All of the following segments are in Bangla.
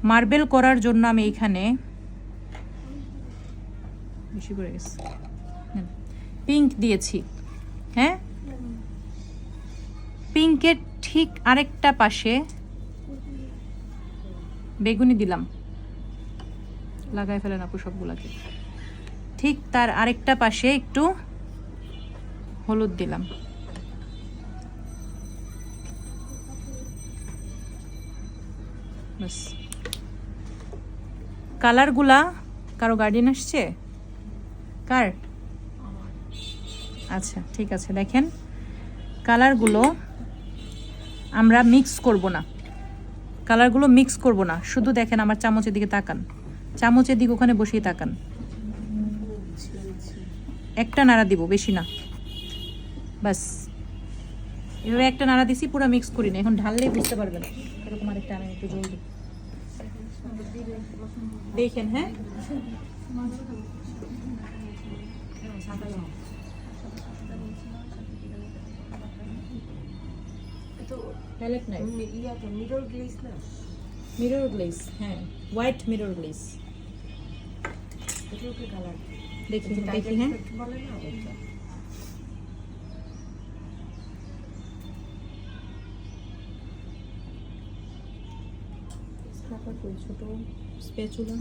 মার্বেল করার জন্য আমি এখানে বেশি করে গেছে পিঙ্ক দিয়েছি। হ্যাঁ, পিঙ্কের ঠিক আরেকটা পাশে বেগুনি দিলাম, লাগাই ফেলেন আপু সবগুলাকে। ঠিক তার আরেকটা পাশে একটু হলুদ দিলাম। বাস, কালারগুলা কারো গার্ডিয়ান আসছে? কার? আচ্ছা ঠিক আছে, দেখেন কালারগুলো আমরা মিক্স করব না, কালারগুলো মিক্স করব না, শুধু দেখেন আমার চামচের দিকে তাকান, চামচের দিকে ওখানে বসেই তাকান। একটা নাড়া দিব, বেশি না, বাস এভাবে একটা নাড়া দিছি, পুরো মিক্স করি না। এখন ঢাললেই বুঝতে পারবেন। এরকম আরেকটা আনেন একটু জলদি, দেখেন। হ্যাঁ, প্যালেট নাই, মিরর গ্লেজ না, মিরর গ্লেজ, হ্যাঁ হোয়াইট মিরর গ্লেজ। এটা কি কালার? দেখি দেখি। হ্যাঁ, বলে না এটা স্ক্র্যাপার কই, ছোট স্প্যাচুলা।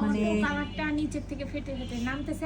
মানে কালারটা নিচের থেকে ফেটে ফেটে নামতেছে।